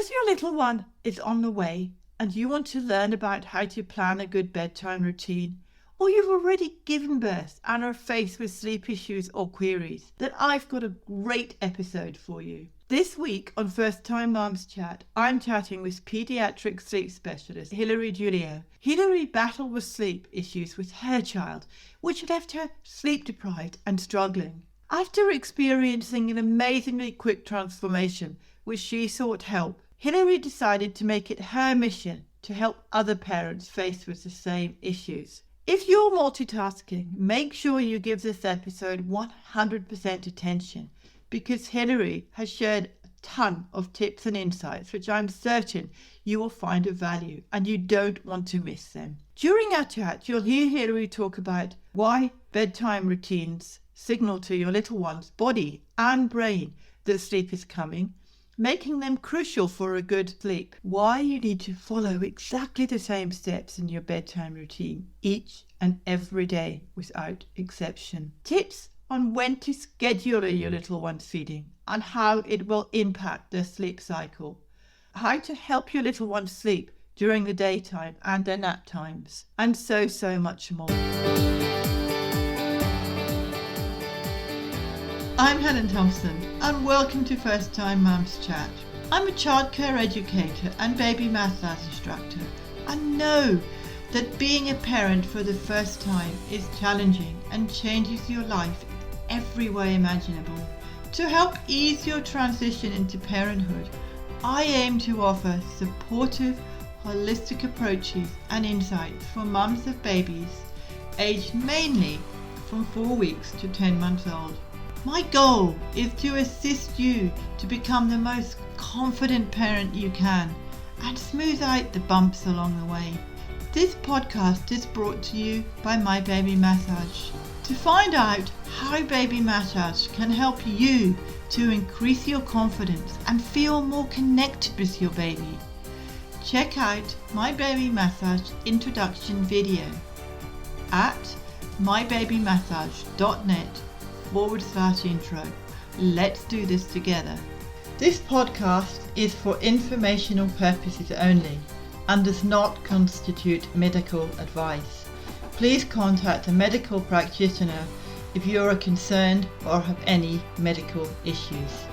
Was your little one is on the way and you want to learn about how to plan a good bedtime routine, or you've already given birth and are faced with sleep issues or queries, then I've got a great episode for you. This week on First Time Mums Chat, I'm chatting with pediatric sleep specialist Hilliary Giglio. Hilliary battled with sleep issues with her child, which left her sleep deprived and struggling. After experiencing an amazingly quick transformation, which she sought help, Hilliary decided to make it her mission to help other parents faced with the same issues. If you're multitasking, make sure you give this episode 100% attention, because Hilliary has shared a ton of tips and insights which I'm certain you will find of value and you don't want to miss them. During our chat, you'll hear Hilliary talk about why bedtime routines signal to your little one's body and brain that sleep is coming, making them crucial for a good sleep, why you need to follow exactly the same steps in your bedtime routine each and every day without exception, tips on when to schedule your little one's feeding and how it will impact their sleep cycle, how to help your little one sleep during the daytime and their nap times, and so much more. I'm Helen Thompson and welcome to First Time Mums Chat. I'm a childcare educator and baby massage instructor. I know that being a parent for the first time is challenging and changes your life every way imaginable. To help ease your transition into parenthood, I aim to offer supportive, holistic approaches and insights for mums of babies aged mainly from 4 weeks to 10 months old. My goal is to assist you to become the most confident parent you can and smooth out the bumps along the way. This podcast is brought to you by My Baby Massage. To find out how baby massage can help you to increase your confidence and feel more connected with your baby, check out My Baby Massage introduction video at mybabymassage.net/intro. Let's do this together. This podcast is for informational purposes only and does not constitute medical advice. Please contact a medical practitioner if you are concerned or have any medical issues.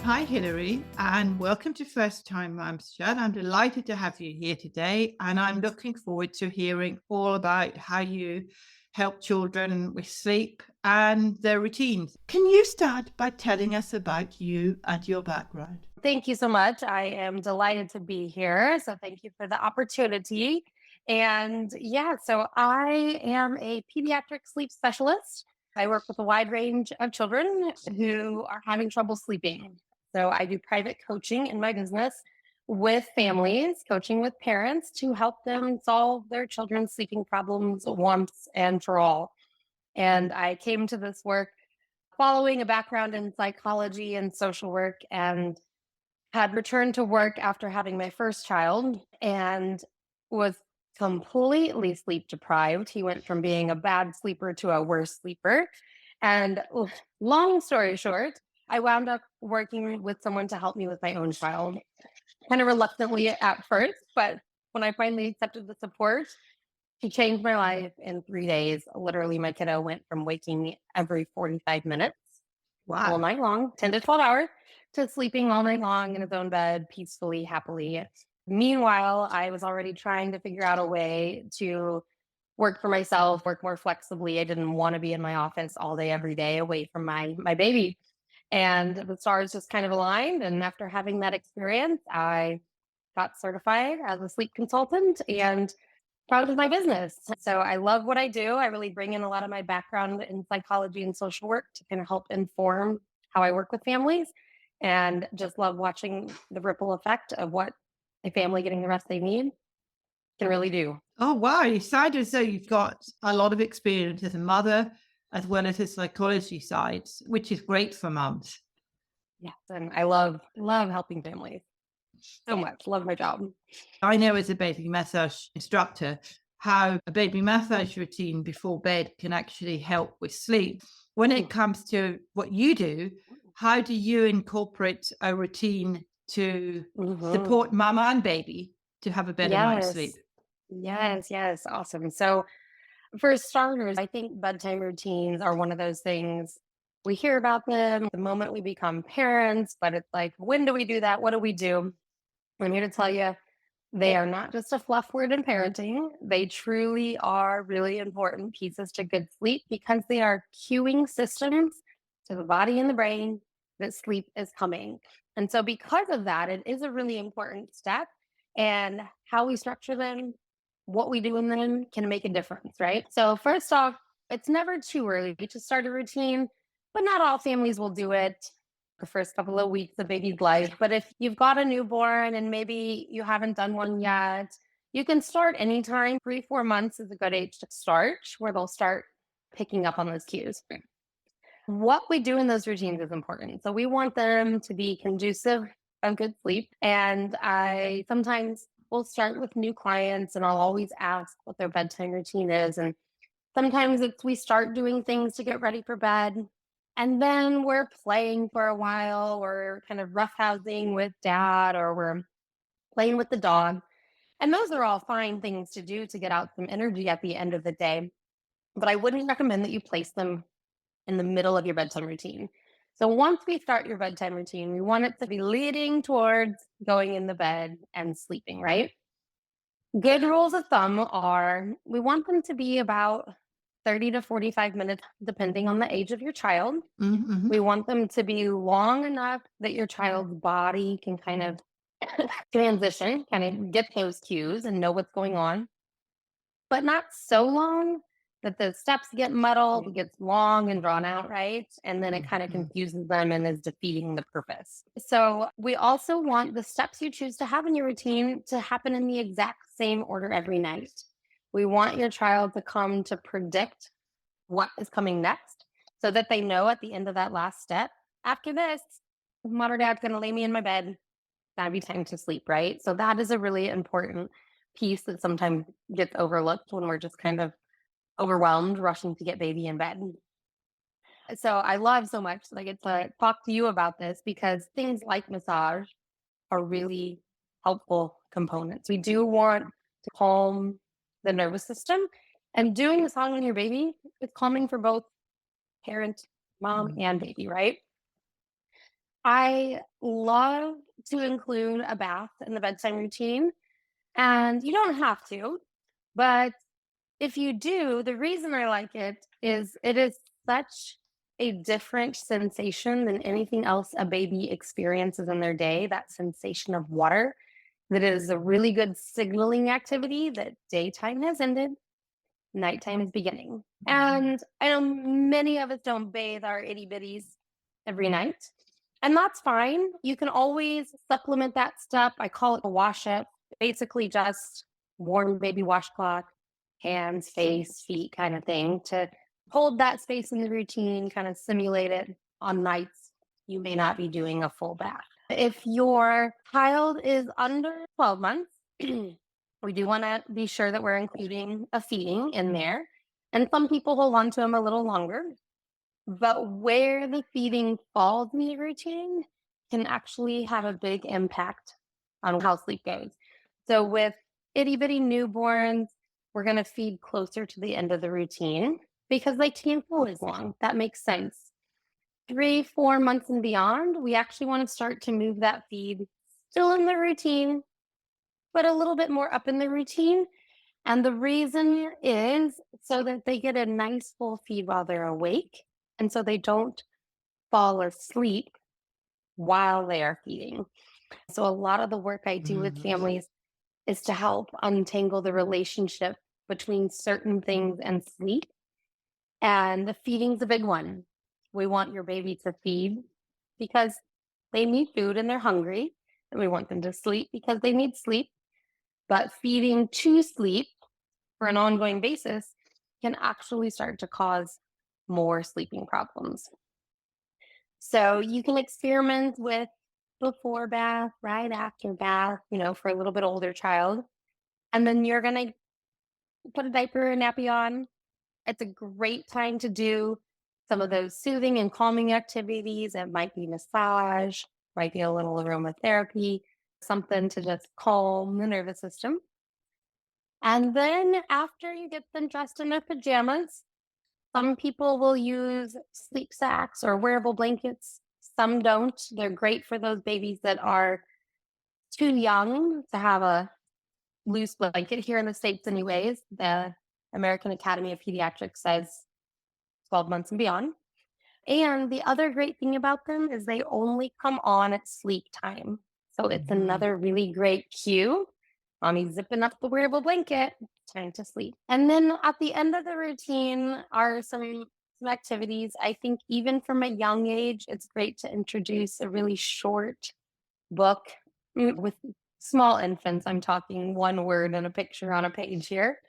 Hi Hilliary, and welcome to First Time Mums Chat. I'm delighted to have you here today, and I'm looking forward to hearing all about how you help children with sleep and their routines. Can you start by telling us about you and your background? Thank you so much. I am delighted to be here. So thank you for the opportunity. And so I am a pediatric sleep specialist. I work with a wide range of children who are having trouble sleeping. So I do private coaching in my business with families, coaching with parents to help them solve their children's sleeping problems once and for all. And I came to this work following a background in psychology and social work, and had returned to work after having my first child and was completely sleep deprived. He went from being a bad sleeper to a worse sleeper. And long story short, I wound up working with someone to help me with my own child, kind of reluctantly at first, but when I finally accepted the support, he changed my life in 3 days. Literally, my kiddo went from waking every 45 minutes all night long, 10 to 12 hours, to sleeping all night long in his own bed, peacefully, happily. Meanwhile, I was already trying to figure out a way to work for myself, work more flexibly. I didn't want to be in my office all day, every day, away from my baby. And the stars just kind of aligned. And after having that experience, I got certified as a sleep consultant and proud of my business. So I love what I do. I really bring in a lot of my background in psychology and social work to kind of help inform how I work with families, and just love watching the ripple effect of what a family getting the rest they need can really do. Oh, wow. You sound as though you've got a lot of experience as a mother as well as a psychology side, which is great for mums. Yes. And I love helping families so much. Love my job. I know as a baby massage instructor how a baby massage routine before bed can actually help with sleep. When it comes to what you do, how do you incorporate a routine to Hmm. support mama and baby to have a better night's sleep? Yes. Yes. Yes. Awesome. So, for starters, I think bedtime routines are one of those things we hear about them the moment we become parents, but it's like, when do we do that? What do we do? I'm here to tell you they are not just a fluff word in parenting. They truly are really important pieces to good sleep because they are cueing systems to the body and the brain that sleep is coming. And so, because of that, it is a really important step. And how we structure them, what we do in them can make a difference, right? So, first off, it's never too early to start a routine, but not all families will do it the first couple of weeks of baby's life. But if you've got a newborn and maybe you haven't done one yet, you can start anytime. 3, 4 months is a good age to start where they'll start picking up on those cues. What we do in those routines is important. So we want them to be conducive of good sleep. And I sometimes will start with new clients and I'll always ask what their bedtime routine is. And sometimes it's we start doing things to get ready for bed. And then we're playing for a while, or kind of roughhousing with dad, or we're playing with the dog. And those are all fine things to do to get out some energy at the end of the day. But I wouldn't recommend that you place them in the middle of your bedtime routine. So once we start your bedtime routine, we want it to be leading towards going in the bed and sleeping, right? Good rules of thumb are we want them to be about 30 to 45 minutes, depending on the age of your child. Mm-hmm. We want them to be long enough that your child's body can kind of transition, kind of get those cues and know what's going on, but not so long that the steps get muddled, it gets long and drawn out, right? And then it kind of confuses them and is defeating the purpose. So, we also want the steps you choose to have in your routine to happen in the exact same order every night. We want your child to come to predict what is coming next so that they know at the end of that last step, after this, mom or dad's going to lay me in my bed. That'd be time to sleep, right? So that is a really important piece that sometimes gets overlooked when we're just kind of overwhelmed, rushing to get baby in bed. So I love so much that I get to talk to you about this because things like massage are really helpful components. We do want to calm the nervous system, and doing massage on your baby is calming for both parent, mom, and baby, right? I love to include a bath in the bedtime routine, and you don't have to, but if you do, the reason I like it is such a different sensation than anything else a baby experiences in their day. That sensation of water, that is a really good signaling activity that daytime has ended, nighttime is beginning. And I know many of us don't bathe our itty bitties every night. And that's fine. You can always supplement that step. I call it a wash up, basically just warm baby washcloth, hands, face, feet kind of thing to hold that space in the routine, kind of simulate it on nights you may not be doing a full bath. If your child is under 12 months, we do want to be sure that we're including a feeding in there. And some people hold on to them a little longer, but where the feeding falls in the routine can actually have a big impact on how sleep goes. So with itty bitty newborns, we're going to feed closer to the end of the routine because they can't go as long. That makes sense. 3, 4 months and beyond, we actually want to start to move that feed still in the routine, but a little bit more up in the routine. And the reason is so that they get a nice full feed while they're awake. And so they don't fall asleep while they are feeding. So a lot of the work I do with families is to help untangle the relationship between certain things and sleep. And the feeding's a big one. We want your baby to feed because they need food and they're hungry. And we want them to sleep because they need sleep. But feeding to sleep for an ongoing basis can actually start to cause more sleeping problems. So you can experiment with before bath, right after bath, for a little bit older child. And then you're going to put a diaper or nappy on. It's a great time to do some of those soothing and calming activities. It might be massage, might be a little aromatherapy, something to just calm the nervous system. And then after you get them dressed in their pajamas, some people will use sleep sacks or wearable blankets. Some don't. They're great for those babies that are too young to have a loose blanket here in the States, anyways. The American Academy of Pediatrics says 12 months and beyond. And the other great thing about them is they only come on at sleep time. So it's another really great cue. Mommy zipping up the wearable blanket, time to sleep. And then at the end of the routine are some activities. I think even from a young age, it's great to introduce a really short book with small infants. I'm talking one word and a picture on a page here,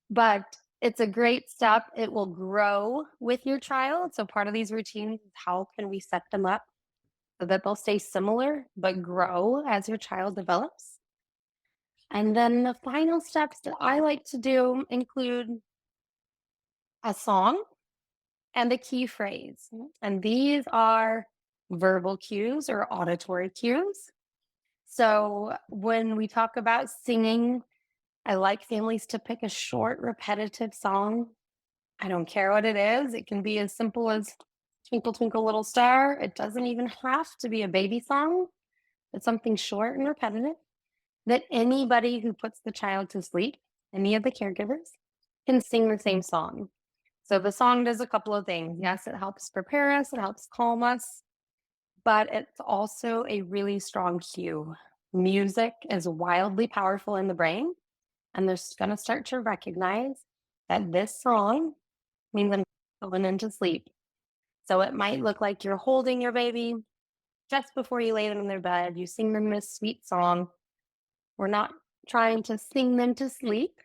but it's a great step. It will grow with your child. So part of these routines is how can we set them up so that they'll stay similar but grow as your child develops. And then the final steps that I like to do include a song and a key phrase. And these are verbal cues or auditory cues. So when we talk about singing, I like families to pick a short, repetitive song. I don't care what it is. It can be as simple as Twinkle, Twinkle, Little Star. It doesn't even have to be a baby song. It's something short and repetitive that anybody who puts the child to sleep, any of the caregivers, can sing the same song. So the song does a couple of things. Yes, it helps prepare us, it helps calm us, but it's also a really strong cue. Music is wildly powerful in the brain, and they're going to start to recognize that this song means I'm going into sleep. So it might look like you're holding your baby just before you lay them in their bed. You sing them this sweet song. We're not trying to sing them to sleep.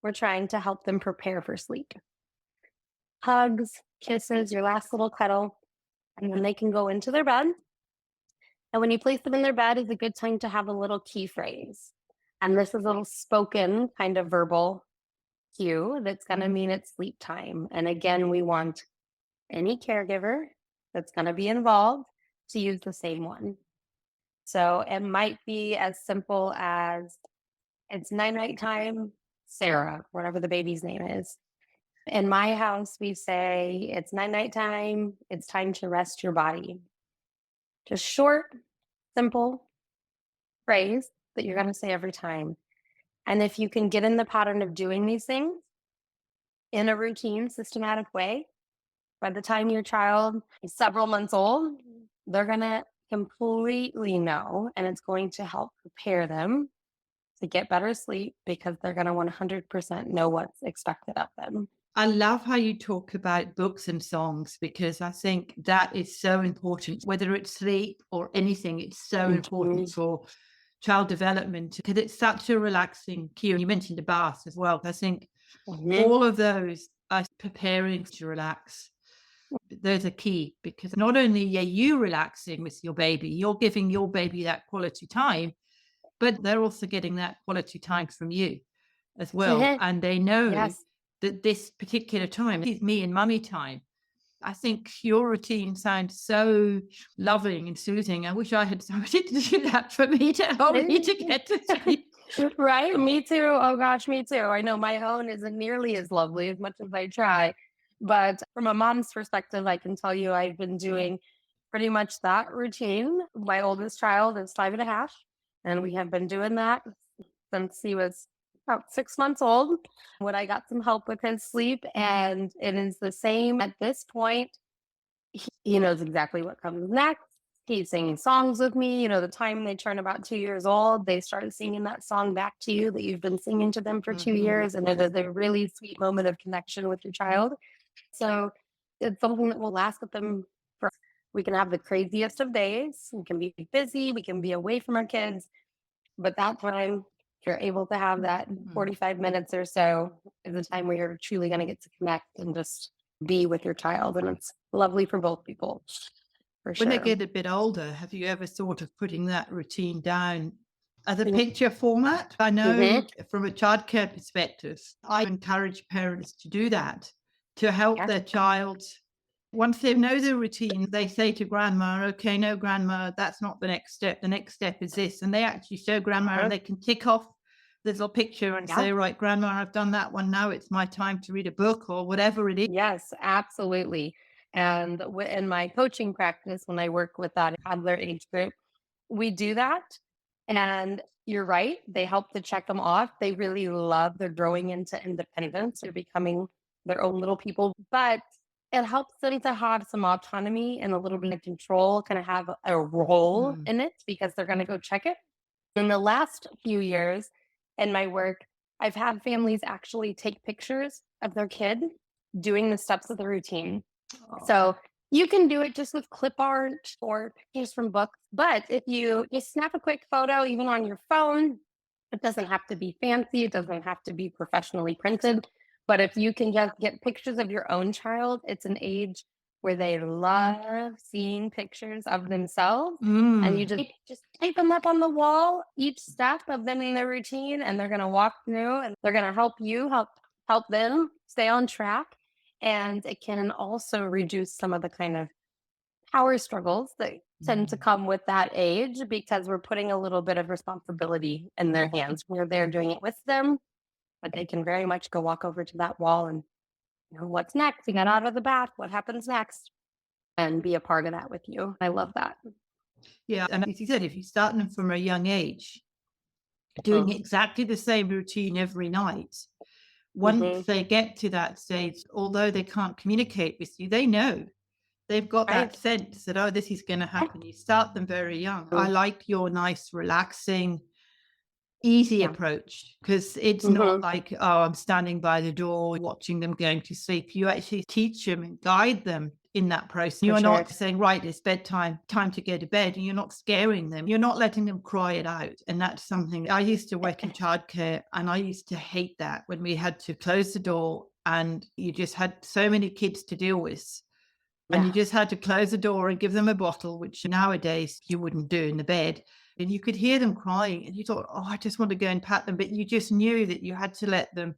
We're trying to help them prepare for sleep. Hugs, kisses, your last little cuddle, and then they can go into their bed. And when you place them in their bed is a good time to have a little key phrase. And this is a little spoken kind of verbal cue that's going to mean it's sleep time. And again, we want any caregiver that's going to be involved to use the same one. So it might be as simple as it's night time, Sarah, whatever the baby's name is. In my house, we say it's night time, it's time to rest your body. Just short, simple phrase that you're going to say every time. And if you can get in the pattern of doing these things in a routine, systematic way, by the time your child is several months old, they're going to completely know, and it's going to help prepare them to get better sleep because they're going to 100% know what's expected of them. I love how you talk about books and songs because I think that is so important, whether it's sleep or anything, it's so important for child development because it's such a relaxing cue. You mentioned the bath as well. I think all of those are preparing to relax. Those are key because not only are you relaxing with your baby, you're giving your baby that quality time, but they're also getting that quality time from you as well. And they know that this particular time is me and mummy time. I think your routine sounds so loving and soothing. I wish I had somebody to do that for me to help me to get to sleep. Right? Me too. Oh gosh, me too. I know my own isn't nearly as lovely as much as I try. But from a mom's perspective, I can tell you I've been doing pretty much that routine. My oldest child is 5.5, and we have been doing that since he was about 6 months old when I got some help with his sleep. And it is the same at this point. He knows exactly what comes next. He's singing songs with me. You know, the time they turn about 2 years old, they start singing that song back to you that you've been singing to them for 2 years. And it is a really sweet moment of connection with your child. So it's something that will last with them for. We can have the craziest of days. We can be busy. We can be away from our kids. But that time, if you're able to have that 45 minutes or so, is the time where you're truly going to get to connect and just be with your child. And it's lovely for both people. When they get a bit older, have you ever thought of putting that routine down as a picture format? I know from a childcare perspective, I encourage parents to do that, to help their child Once they know the routine, they say to grandma, okay, no, grandma, that's not the next step. The next step is this. And they actually show grandma and they can tick off the little picture and Yeah. say, right, grandma, I've done that one. Now it's my time to read a book or whatever it is. Yes, absolutely. And in my coaching practice, when I work with that toddler age group, we do that. And you're right, they help to check them off. They really love, they're growing into independence, they're becoming their own little people. But it helps them to have some autonomy and a little bit of control, kind of have a role Mm. in it because they're going to go check it. In the last few years in my work, I've had families actually take pictures of their kid doing the steps of the routine. Oh. So you can do it just with clip art or pictures from books. But if you just snap a quick photo, even on your phone, it doesn't have to be fancy, it doesn't have to be professionally printed. But if you can just get pictures of your own child, it's an age where they love seeing pictures of themselves. And you Mm. just tape them up on the wall, each step of them in their routine, and they're gonna walk through and they're gonna help you help them stay on track. And it can also reduce some of the kind of power struggles that tend to Mm. come with that age because we're putting a little bit of responsibility in their hands where they're doing it with them, but they can very much go walk over to that wall and what's next? You got out of the bath. What happens next? And be a part of that with you. I love that. Yeah. And as you said, if you start them from a young age, doing Mhm. exactly the same routine every night, once Mhm. they get to that stage, although they can't communicate with you, they know. They've got that Right. sense that, oh, this is going to happen. You start them very young. I Mm. like your nice, relaxing, easy Yeah. approach because it's not Mhm. like, oh, I'm standing by the door watching them going to sleep. You actually teach them and guide them in that process. For You're sure. not saying, right, it's bedtime, time to go to bed. And you're not scaring them. You're not letting them cry it out. And that's something I used to work in childcare and I used to hate that when we had to close the door and you just had so many kids to deal with. And you Yeah. just had to close the door and give them a bottle, which nowadays you wouldn't do in the bed. And you could hear them crying, and you thought, oh, I just want to go and pat them. But you just knew that you had to let them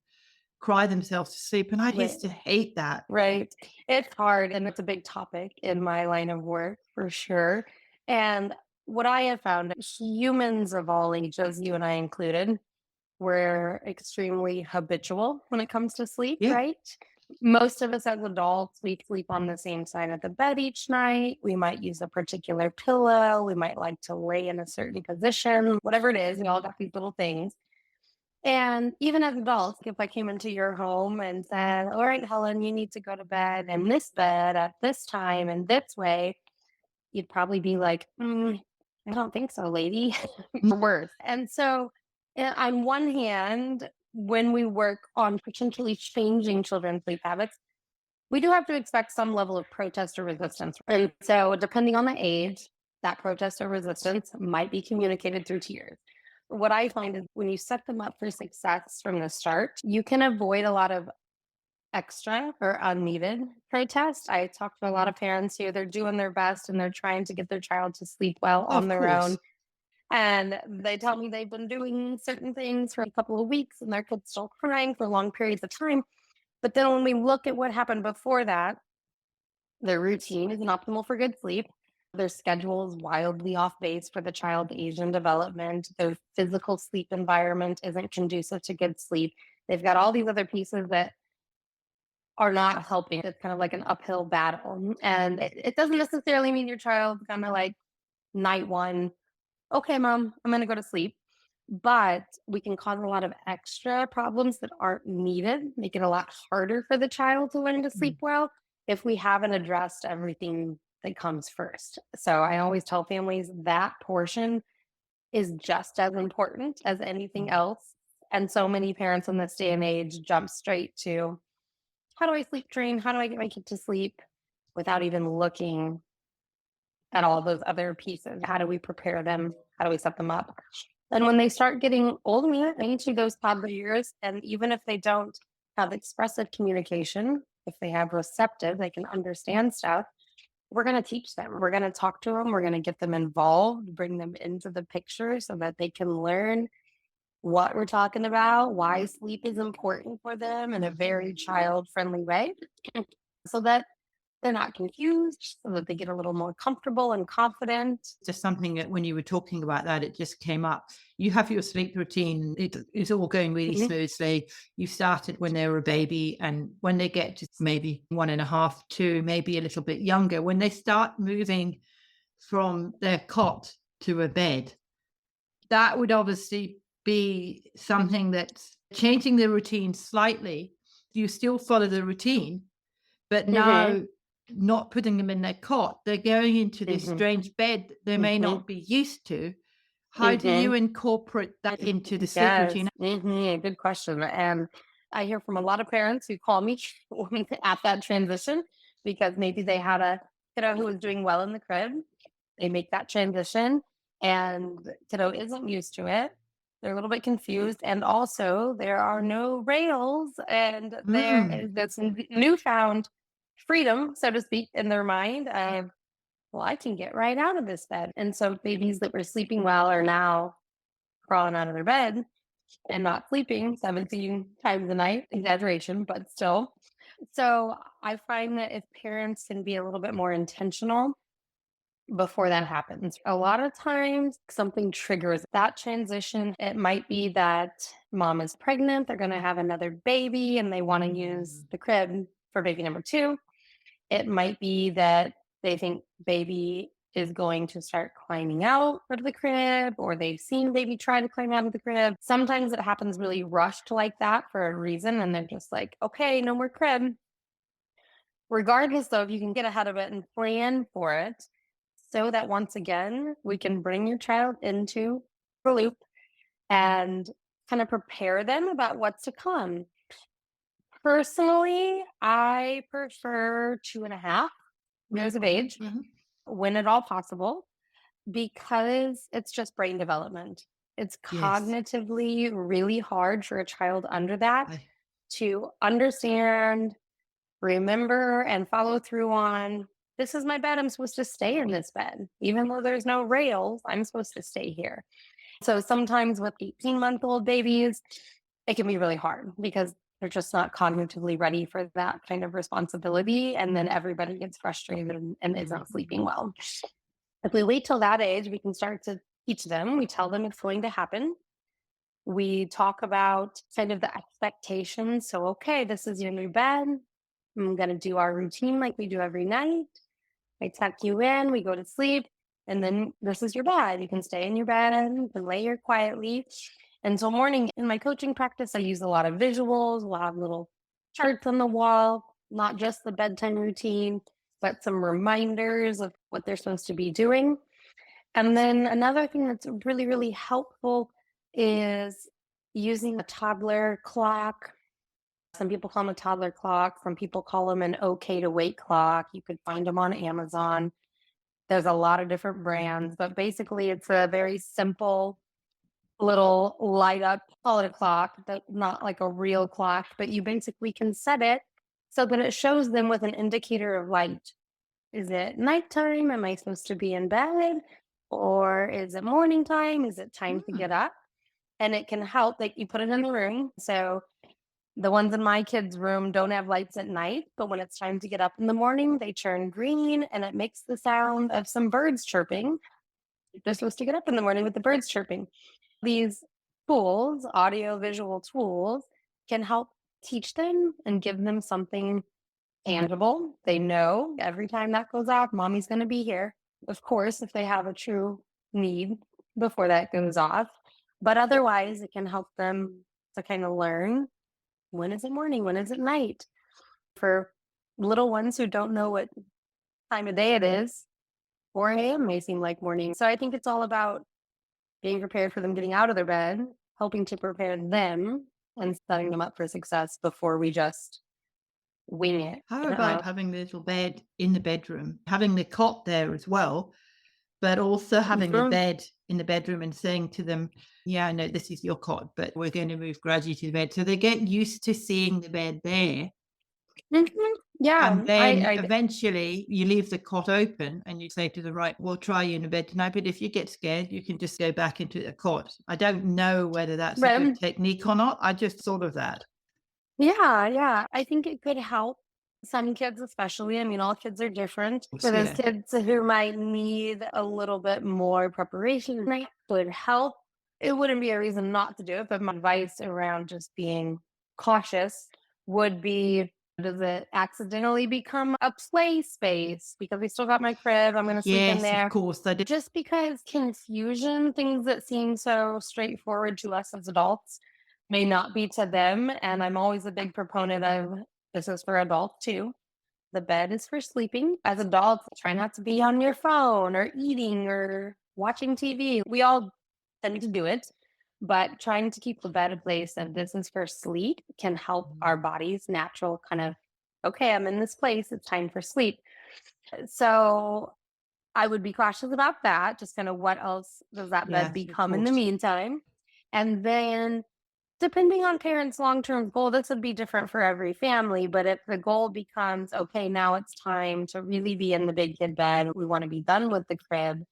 cry themselves to sleep. And I Right. used to hate that. Right. It's hard and it's a big topic in my line of work for sure. And what I have found, humans of all ages, you and I included, we're extremely habitual when it comes to sleep, Yeah, right? Most of us as adults, we sleep on the same side of the bed each night. We might use a particular pillow. We might like to lay in a certain position, whatever it is. We all got these little things. And even as adults, if I came into your home and said, all right, Helen, you need to go to bed in this bed at this time and this way, you'd probably be like, I don't think so, lady. mm, Worse. And so, on one hand, when we work on potentially changing children's sleep habits, we do have to expect some level of protest or resistance. And so, depending on the age, that protest or resistance might be communicated through tears. What I find is when you set them up for success from the start, you can avoid a lot of extra or unneeded protest. I talk to a lot of parents who they're doing their best and they're trying to get their child to sleep well on of their own. course. And they tell me they've been doing certain things for a couple of weeks and their kid's still crying for long periods of time. But then when we look at what happened before that, their routine isn't optimal for good sleep. Their schedule is wildly off base for the child's age and development. Their physical sleep environment isn't conducive to good sleep. They've got all these other pieces that are not helping. It's kind of like an uphill battle. And it doesn't necessarily mean your child's gonna like night one, okay, mom, I'm gonna go to sleep. But we can cause a lot of extra problems that aren't needed, make it a lot harder for the child to learn to Mm, sleep well if we haven't addressed everything that comes first. So I always tell families that portion is just as important as anything mm, else. And so many parents in this day and age jump straight to how do I sleep train? How do I get my kid to sleep without even looking at all those other pieces? How do we prepare them? How do we set them up? And when they start getting older, into those toddler years, and even if they don't have expressive communication, if they have receptive, they can understand stuff. We're going to teach them. We're going to talk to them. We're going to get them involved, bring them into the picture so that they can learn what we're talking about, why sleep is important for them in a very child friendly way, so that they're not confused, so that they get a little more comfortable and confident. Just something that when you were talking about that, it just came up. You have your sleep routine. It's all going really Mhm, smoothly. You started when they were a baby, and when they get to maybe 1.5, 2, maybe a little bit younger, when they start moving from their cot to a bed, that would obviously be something that's changing the routine slightly. You still follow the routine, but mhm, now not putting them in their cot, they're going into this mhm, strange bed they may mhm, not be used to. How do you mhm. incorporate that into the sleep routine? Yes, good question. And I hear from a lot of parents who call me at that transition because maybe they had a kiddo who was doing well in the crib. They make that transition, and the kiddo isn't used to it. They're a little bit confused, and also there are no rails, and there Mm, is this newfound freedom, so to speak, in their mind of, well, I can get right out of this bed. And so babies that were sleeping well are now crawling out of their bed and not sleeping 17 times a night, exaggeration, but still. So I find that if parents can be a little bit more intentional before that happens, a lot of times something triggers that transition. It might be that mom is pregnant, they're going to have another baby, and they want to use the crib for baby number two. It might be that they think baby is going to start climbing out of the crib, or they've seen baby try to climb out of the crib. Sometimes it happens really rushed like that for a reason, and they're just like, okay, no more crib. Regardless, though, if you can get ahead of it and plan for it so that once again, we can bring your child into the loop and kind of prepare them about what's to come. Personally, I prefer 2.5 years of age mhm. when at all possible, because it's just brain development. It's Yes. cognitively really hard for a child under that I to understand, remember, and follow through on, this is my bed. I'm supposed to stay in this bed. Even though there's no rails, I'm supposed to stay here. So sometimes with 18-month-old babies, it can be really hard because they're just not cognitively ready for that kind of responsibility. And then everybody gets frustrated and isn't sleeping well. If we wait till that age, we can start to teach them. We tell them it's going to happen. We talk about kind of the expectations. So, okay, this is your new bed. I'm going to do our routine like we do every night. I tuck you in, we go to sleep, and then this is your bed. You can stay in your bed, you can lay here quietly. Until morning in my coaching practice, I use a lot of visuals, a lot of little charts on the wall, not just the bedtime routine, but some reminders of what they're supposed to be doing. And then another thing that's really, really helpful is using a toddler clock. Some people call them a toddler clock. Some people call them an okay to wait clock. You could find them on Amazon. There's a lot of different brands, but basically it's a very simple little light up, call it a clock, that not like a real clock, but you basically can set it so that it shows them with an indicator of light. Is it nighttime? Am I supposed to be in bed? Or is it morning time? Is it time to mm, get up? And it can help, like you put it in the room. So the ones in my kids' room don't have lights at night, but when it's time to get up in the morning, they turn green and it makes the sound of some birds chirping. They're supposed to get up in the morning with the birds chirping. These tools, audio visual tools, can help teach them and give them something tangible. They know every time that goes off, mommy's going to be here. Of course, if they have a true need before that goes off. But otherwise, it can help them to kind of learn, when is it morning? When is it night? For little ones who don't know what time of day it is, 4 a.m. may seem like morning. So I think it's all about being prepared for them getting out of their bed, helping to prepare them and setting them up for success before we just wing it. How about having the little bed in the bedroom, having the cot there as well, but also having the Mhm, bed in the bedroom and saying to them, yeah, I know this is your cot, but we're going to move gradually to the bed. So they get used to seeing the bed there. mhm. And Yeah, then eventually you leave the cot open and you say to the right, we'll try you in a bed tonight. But if you get scared, you can just go back into the cot. I don't know whether that's a good but technique or not. I just thought of that. yeah, I think it could help. Some kids, especially, I mean, all kids are different. For those Yeah. kids who might need a little bit more preparation, that would help. It wouldn't be a reason not to do it, but my advice around just being cautious would be, does it accidentally become a play space? Because we still got my crib, I'm going to sleep in Yes, of there. course. They do. Just because confusion, things that seem so straightforward to us as adults, may not be to them. And I'm always a big proponent of this is for adults too. The bed is for sleeping. As adults, try not to be on your phone or eating or watching TV. We all tend to do it, but trying to keep the bed a place that this is for sleep can help our body's natural kind of, okay, I'm in this place. It's time for sleep. So I would be cautious about that. Just kind of what else does that bed Yes, of become in the course. meantime? And then depending on parents' long-term goal, this would be different for every family, but if the goal becomes, okay, now it's time to really be in the big kid bed, we want to be done with the crib,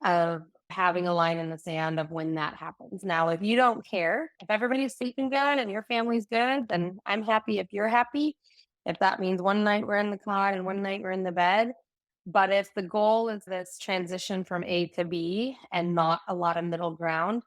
of having a line in the sand of when that happens. Now, if you don't care, if everybody's sleeping good and your family's good, then I'm happy if you're happy. If that means one night we're in the cot and one night we're in the bed. But if the goal is this transition from A to B and not a lot of middle ground,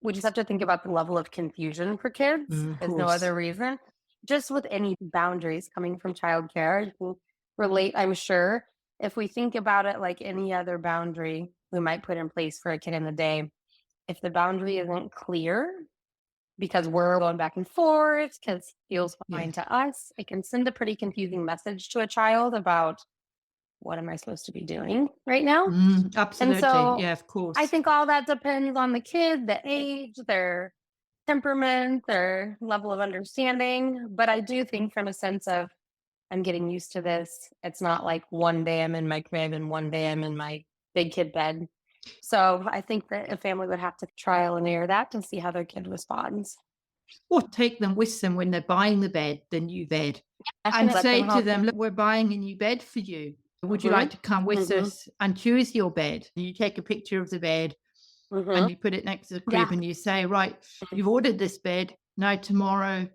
we just have to think about the level of confusion for kids. Of There's no course. other reason. Just with any boundaries coming from childcare, you can relate, I'm sure. If we think about it like any other boundary we might put in place for a kid in the day, if the boundary isn't clear because we're going back and forth, because it feels Yeah. fine to us, it can send a pretty confusing message to a child about what am I supposed to be doing right now? And Absolutely. so Yeah, of I course. think all that depends on the kid, the age, their temperament, their level of understanding. But I do think from a sense of I'm getting used to this. It's not like one day I'm in my crib and one day I'm in my big kid bed. So I think that a family would have to trial and error that to see how their kid responds. Or take them with them when they're buying the new bed, and Definitely let them say to help. them, "Look, we're buying a new bed for you. Would you like Mm-hmm. to come with Mm-hmm. us and choose your bed?" You take a picture of the bed Mm-hmm. and you put it next to the Yeah. crib and you say, "Right, you've ordered this bed. Now, tomorrow,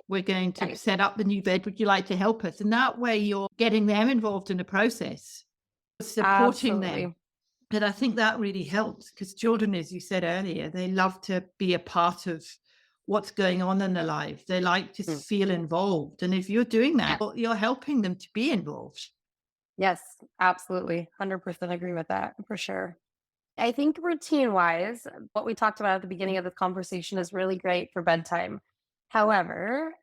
we're going to Right. set up the new bed. Would you like to help us?" And that way, you're getting them involved in the process, supporting them. Absolutely. And I think that really helps because children, as you said earlier, they love to be a part of what's going on in their life. They like to Mm. feel involved. And if you're doing Yeah. that, well, you're helping them to be involved. Yes, absolutely. 100% agree with that for sure. I think routine wise, what we talked about at the beginning of the conversation is really great for bedtime. However,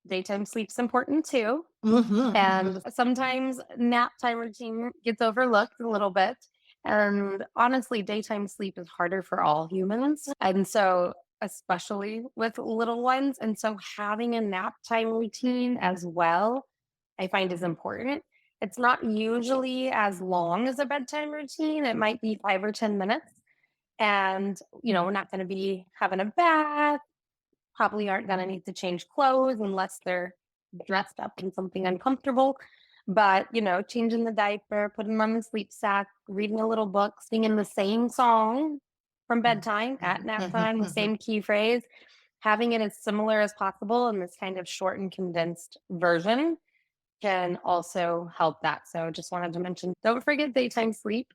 daytime sleep's important too. Mhm. And sometimes nap time routine gets overlooked a little bit. And honestly, daytime sleep is harder for all humans. And so, especially with little ones. And so, having a nap time routine as well, I find is important. It's not usually as long as a bedtime routine, it might be 5 or 10 minutes. And, we're not going to be having a bath, probably aren't going to need to change clothes unless they're dressed up in something uncomfortable. But, changing the diaper, putting them on the sleep sack, reading a little book, singing the same song from bedtime at nap time, the same key phrase, having it as similar as possible in this kind of short and condensed version can also help that. So just wanted to mention, don't forget daytime sleep.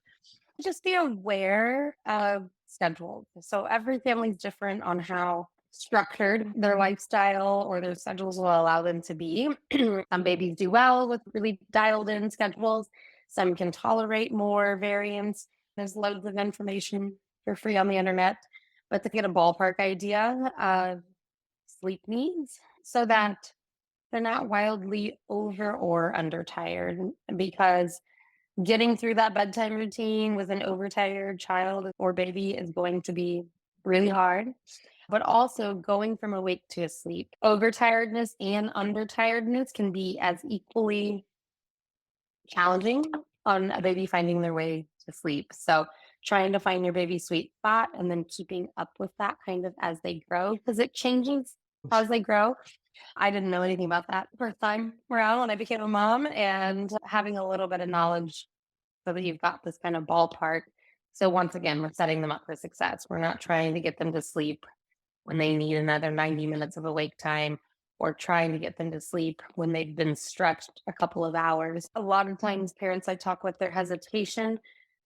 Just be aware of schedules. So every family's different on how structured their lifestyle or their schedules will allow them to be. Some babies do well with really dialed in schedules. Some can tolerate more variance. There's loads of information for free on the internet. But to get a ballpark idea of sleep needs so that they're not wildly over or under tired, because getting through that bedtime routine with an overtired child or baby is going to be really hard. But also going from awake to asleep. Overtiredness and undertiredness can be as equally challenging on a baby finding their way to sleep. So trying to find your baby's sweet spot and then keeping up with that kind of as they grow, because it changes as they grow. I didn't know anything about that first time around when I became a mom, and having a little bit of knowledge so that you've got this kind of ballpark. So once again, we're setting them up for success. We're not trying to get them to sleep when they need another 90 minutes of awake time. or trying to get them to sleep when they've been stretched a couple of hours. A lot of times, parents I talk with, their hesitation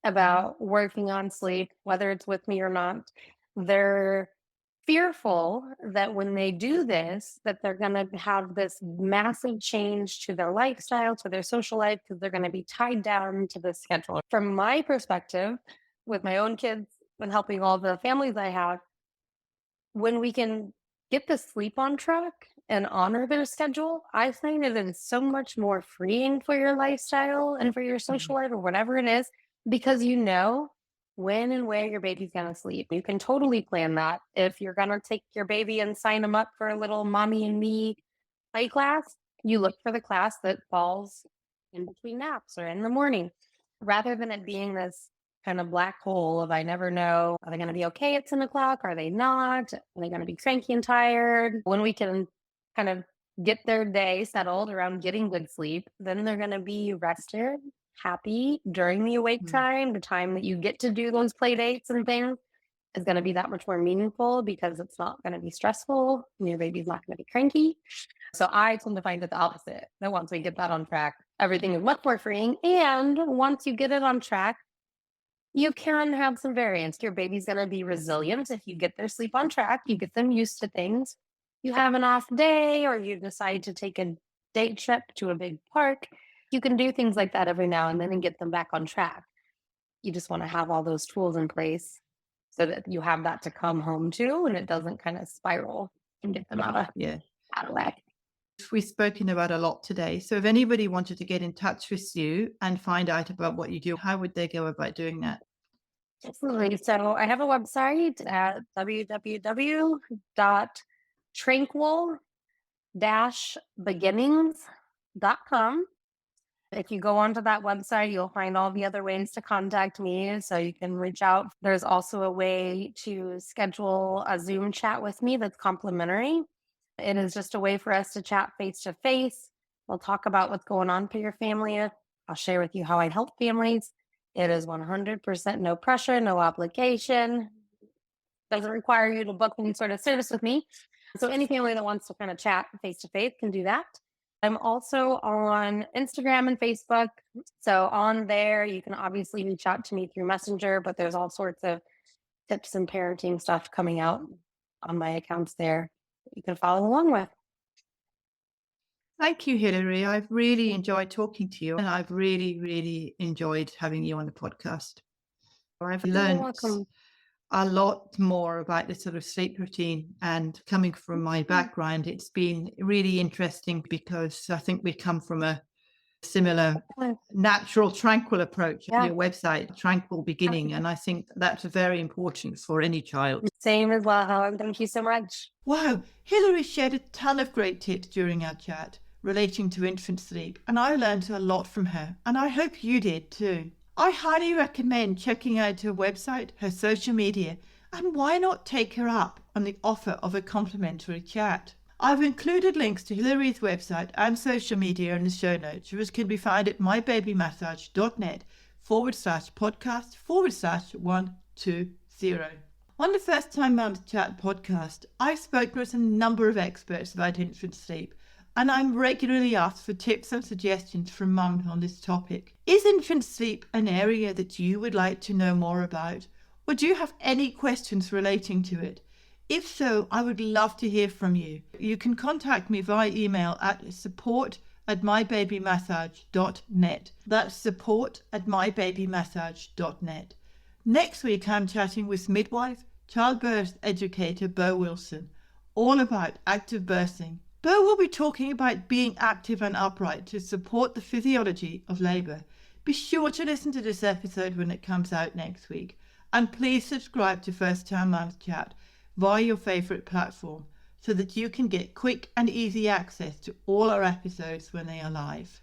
about working on sleep, whether it's with me or not, they're fearful that when they do this, that they're going to have this massive change to their lifestyle, to their social life, because they're going to be tied down to the schedule. From my perspective, with my own kids and helping all the families I have, when we can get the sleep on track and honor their schedule, I find it is so much more freeing for your lifestyle and for your social life or whatever it is, because you know when and where your baby's going to sleep. You can totally plan that. If you're going to take your baby and sign them up for a little mommy and me play class, you look for the class that falls in between naps or in the morning, rather than it being this kind of black hole of I never know, are they going to be okay at 10 o'clock? Are they not? Are they going to be cranky and tired? When we can kind of get their day settled around getting good sleep, then they're going to be rested, happy during the awake Mm. time, the time that you get to do those play dates and things is going to be that much more meaningful because it's not going to be stressful and your baby's not going to be cranky. So I tend to find it the opposite. That once we get that on track, everything is much more freeing. And once you get it on track, you can have some variance. Your baby's going to be resilient if you get their sleep on track, you get them used to things. You have an off day, or you decide to take a day trip to a big park. You can do things like that every now and then and get them back on track. You just want to have all those tools in place so that you have that to come home to and it doesn't kind of spiral and get them Yeah. out of whack. We've spoken about a lot today. So if anybody wanted to get in touch with you and find out about what you do, how would they go about doing that? Absolutely. So I have a website at www.tranquil-beginnings.com. If you go onto that website, you'll find all the other ways to contact me. So you can reach out. There's also a way to schedule a Zoom chat with me that's complimentary. It is just a way for us to chat face to face. We'll talk about what's going on for your family. I'll share with you how I help families. It is 100% no pressure, no obligation. Doesn't require you to book any sort of service with me. So any family that wants to kind of chat face to face can do that. I'm also on Instagram and Facebook. So on there, you can obviously reach out to me through Messenger, but there's all sorts of tips and parenting stuff coming out on my accounts there that you can follow along with. Thank you, Hilary. I've really enjoyed talking to you, and I've really, really enjoyed having you on the podcast. I've You're learned welcome. a lot more about the sort of sleep routine, and coming from my background, it's been really interesting because I think we come from a similar natural, tranquil approach. Yeah. Your website, Tranquil Beginning, and I think that's very important for any child. Same as well, Helen. Thank you so much. Wow, Hilary shared a ton of great tips during our chat relating to infant sleep, and I learned a lot from her, and I hope you did too. I highly recommend checking out her website, her social media, and why not take her up on the offer of a complimentary chat. I've included links to Hillary's website and social media in the show notes, which can be found at mybabymassage.net/podcast/120. On the First Time Mums Chat podcast, I've spoken with a number of experts about infant sleep, and I'm regularly asked for tips and suggestions from mums on this topic. Is infant sleep an area that you would like to know more about, or do you have any questions relating to it? If so, I would love to hear from you. You can contact me via email at support@mybabymassage.net. That's support@mybabymassage.net. Next week, I'm chatting with midwife, childbirth educator Bo Wilson, all about active birthing. Bo will be talking about being active and upright to support the physiology of labour. Be sure to listen to this episode when it comes out next week. And please subscribe to First Time Mums Chat via your favourite platform so that you can get quick and easy access to all our episodes when they are live.